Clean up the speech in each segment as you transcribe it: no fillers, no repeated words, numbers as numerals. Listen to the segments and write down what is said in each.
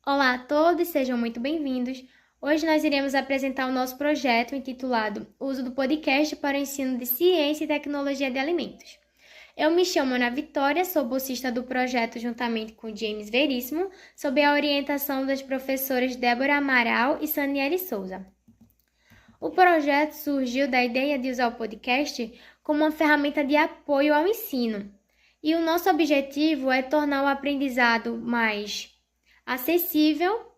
Olá a todos, sejam muito bem-vindos. Hoje nós iremos apresentar o nosso projeto intitulado Uso do Podcast para o Ensino de Ciência e Tecnologia de Alimentos. Eu me chamo Ana Vitória, sou bolsista do projeto juntamente com James Veríssimo, sob a orientação das professoras Débora Amaral e Saniele Souza. O projeto surgiu da ideia de usar o podcast como uma ferramenta de apoio ao ensino. E o nosso objetivo é tornar o aprendizado mais acessível,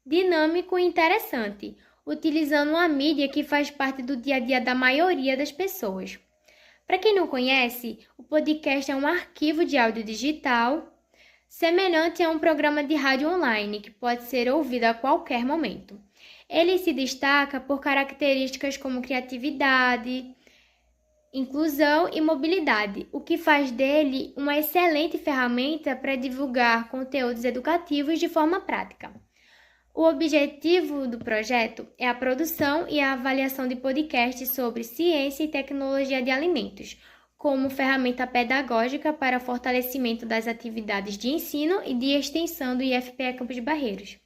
dinâmico e interessante, utilizando uma mídia que faz parte do dia a dia da maioria das pessoas. Para quem não conhece, o podcast é um arquivo de áudio digital, semelhante a um programa de rádio online que pode ser ouvido a qualquer momento. Ele se destaca por características como criatividade, inclusão e mobilidade, o que faz dele uma excelente ferramenta para divulgar conteúdos educativos de forma prática. O objetivo do projeto é a produção e a avaliação de podcasts sobre ciência e tecnologia de alimentos, como ferramenta pedagógica para fortalecimento das atividades de ensino e de extensão do IFPE Campos Barreiros.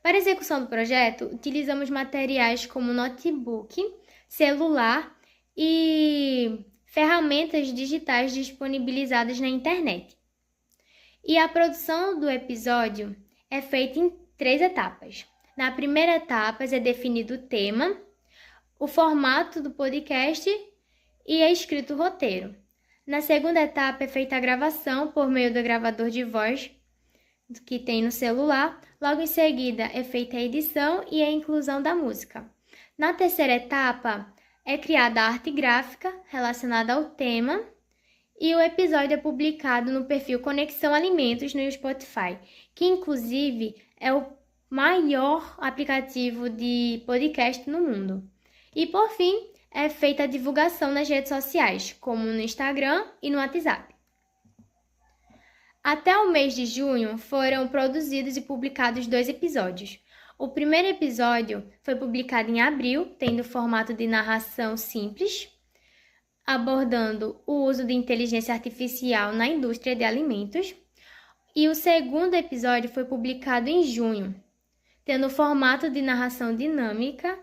Para a execução do projeto, utilizamos materiais como notebook, celular e ferramentas digitais disponibilizadas na internet. E a produção do episódio é feita em 3 etapas. Na primeira etapa é definido o tema, o formato do podcast e é escrito o roteiro. Na segunda etapa é feita a gravação por meio do gravador de voz que tem no celular. Logo em seguida é feita a edição e a inclusão da música. Na terceira etapa é criada a arte gráfica relacionada ao tema e o episódio é publicado no perfil Conexão Alimentos no Spotify, que inclusive é o maior aplicativo de podcast no mundo. E por fim, é feita a divulgação nas redes sociais, como no Instagram e no WhatsApp. Até o mês de junho foram produzidos e publicados 2 episódios. O primeiro episódio foi publicado em abril, tendo formato de narração simples, abordando o uso de inteligência artificial na indústria de alimentos. E o segundo episódio foi publicado em junho, tendo formato de narração dinâmica,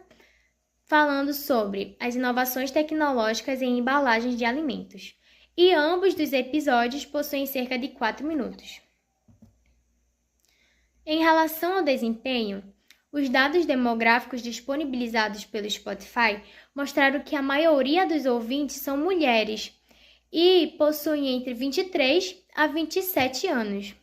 falando sobre as inovações tecnológicas em embalagens de alimentos. E ambos dos episódios possuem cerca de 4 minutos. Em relação ao desempenho, os dados demográficos disponibilizados pelo Spotify mostraram que a maioria dos ouvintes são mulheres e possuem entre 23 a 27 anos.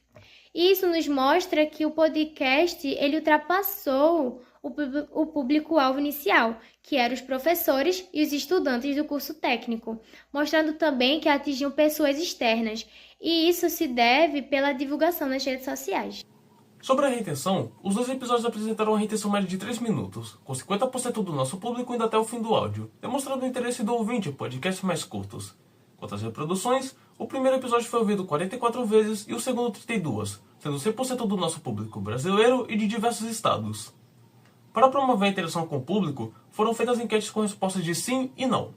Isso nos mostra que o podcast ele ultrapassou o público-alvo inicial, que eram os professores e os estudantes do curso técnico, mostrando também que atingiam pessoas externas, e isso se deve pela divulgação nas redes sociais. Sobre a retenção, os 2 episódios apresentaram uma retenção média de 3 minutos, com 50% do nosso público indo até o fim do áudio, demonstrando o interesse do ouvinte em podcasts mais curtos. Quanto às reproduções, o primeiro episódio foi ouvido 44 vezes e o segundo 32, sendo 100% do nosso público brasileiro e de diversos estados. Para promover a interação com o público, foram feitas enquetes com respostas de sim e não.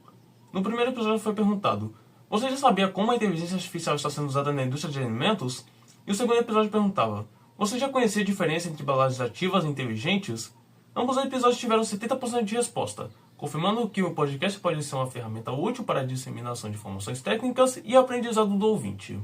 No primeiro episódio foi perguntado: você já sabia como a inteligência artificial está sendo usada na indústria de alimentos? E o segundo episódio perguntava: você já conhecia a diferença entre embalagens ativas e inteligentes? Ambos os episódios tiveram 70% de resposta, confirmando que o podcast pode ser uma ferramenta útil para a disseminação de informações técnicas e aprendizado do ouvinte.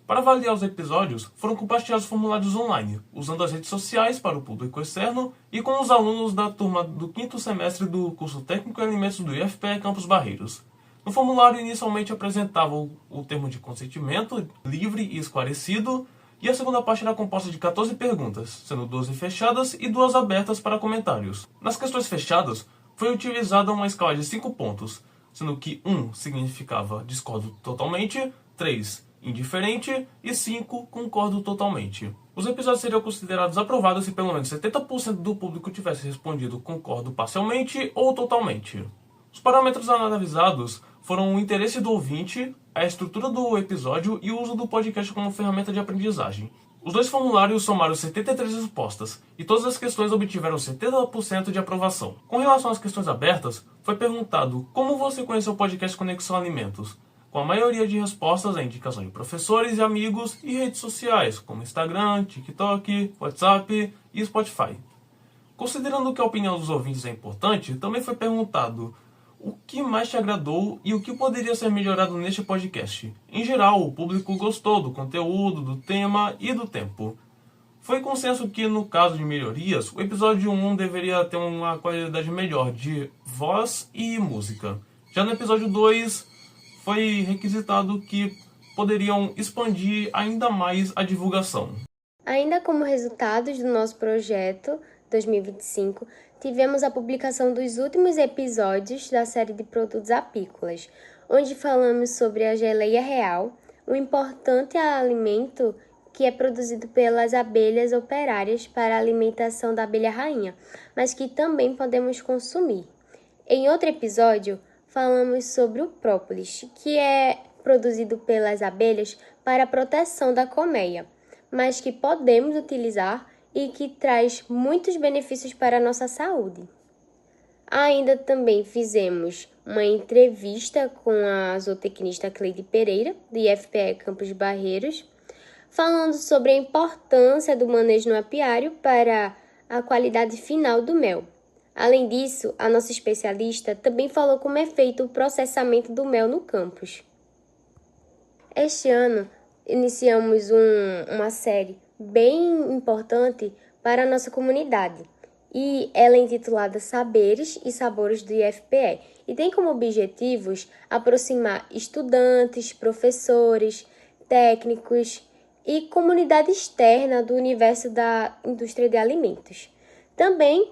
Para avaliar os episódios, foram compartilhados formulários online, usando as redes sociais para o público externo e com os alunos da turma do 5º semestre do curso Técnico em Alimentos do IFPE Campos Barreiros. No formulário, inicialmente apresentava o termo de consentimento livre e esclarecido, e a segunda parte era composta de 14 perguntas, sendo 12 fechadas e 2 abertas para comentários. Nas questões fechadas, foi utilizada uma escala de 5 pontos, sendo que 1 significava discordo totalmente, 3 indiferente e 5 concordo totalmente. Os episódios seriam considerados aprovados se pelo menos 70% do público tivesse respondido concordo parcialmente ou totalmente. Os parâmetros analisados foram o interesse do ouvinte, a estrutura do episódio e o uso do podcast como ferramenta de aprendizagem. Os 2 formulários somaram 73 respostas, e todas as questões obtiveram 70% de aprovação. Com relação às questões abertas, foi perguntado como você conheceu o podcast Conexão Alimentos, com a maioria de respostas a indicação de professores e amigos e redes sociais, como Instagram, TikTok, WhatsApp e Spotify. Considerando que a opinião dos ouvintes é importante, também foi perguntado o que mais te agradou e o que poderia ser melhorado neste podcast. Em geral, o público gostou do conteúdo, do tema e do tempo. Foi consenso que, no caso de melhorias, o episódio 1 deveria ter uma qualidade melhor de voz e música. Já no episódio 2, foi requisitado que poderiam expandir ainda mais a divulgação. Ainda como resultados do nosso projeto 2025, tivemos a publicação dos últimos episódios da série de produtos apícolas, onde falamos sobre a geleia real, um importante alimento que é produzido pelas abelhas operárias para a alimentação da abelha rainha, mas que também podemos consumir. Em outro episódio, falamos sobre o própolis, que é produzido pelas abelhas para a proteção da colmeia, mas que podemos utilizar e que traz muitos benefícios para a nossa saúde. Ainda também fizemos uma entrevista com a zootecnista Cleide Pereira, do IFPE Campos Barreiros, falando sobre a importância do manejo no apiário para a qualidade final do mel. Além disso, a nossa especialista também falou como é feito o processamento do mel no campus. Este ano, iniciamos uma série bem importante para a nossa comunidade, e ela é intitulada Saberes e Sabores do IFPE, e tem como objetivos aproximar estudantes, professores, técnicos e comunidade externa do universo da indústria de alimentos. Também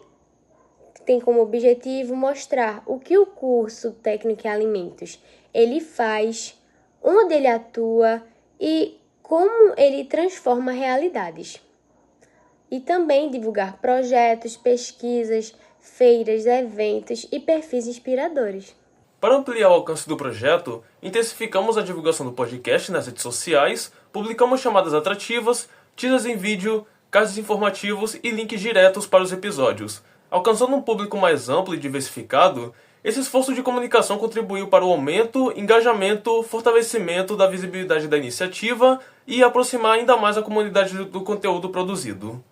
tem como objetivo mostrar o que o curso técnico em alimentos ele faz, onde ele atua e como ele transforma realidades. E também divulgar projetos, pesquisas, feiras, eventos e perfis inspiradores. Para ampliar o alcance do projeto, intensificamos a divulgação do podcast nas redes sociais, publicamos chamadas atrativas, teasers em vídeo, cards informativos e links diretos para os episódios. Alcançando um público mais amplo e diversificado, esse esforço de comunicação contribuiu para o aumento, engajamento, fortalecimento da visibilidade da iniciativa e aproximar ainda mais a comunidade do conteúdo produzido.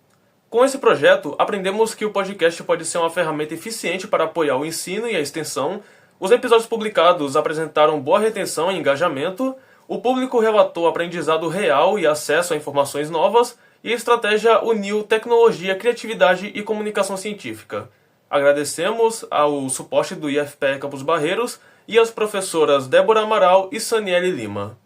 Com esse projeto, aprendemos que o podcast pode ser uma ferramenta eficiente para apoiar o ensino e a extensão. Os episódios publicados apresentaram boa retenção e engajamento, o público relatou aprendizado real e acesso a informações novas, e a estratégia uniu tecnologia, criatividade e comunicação científica. Agradecemos ao suporte do IFPE Campos Barreiros e às professoras Débora Amaral e Saniele Lima.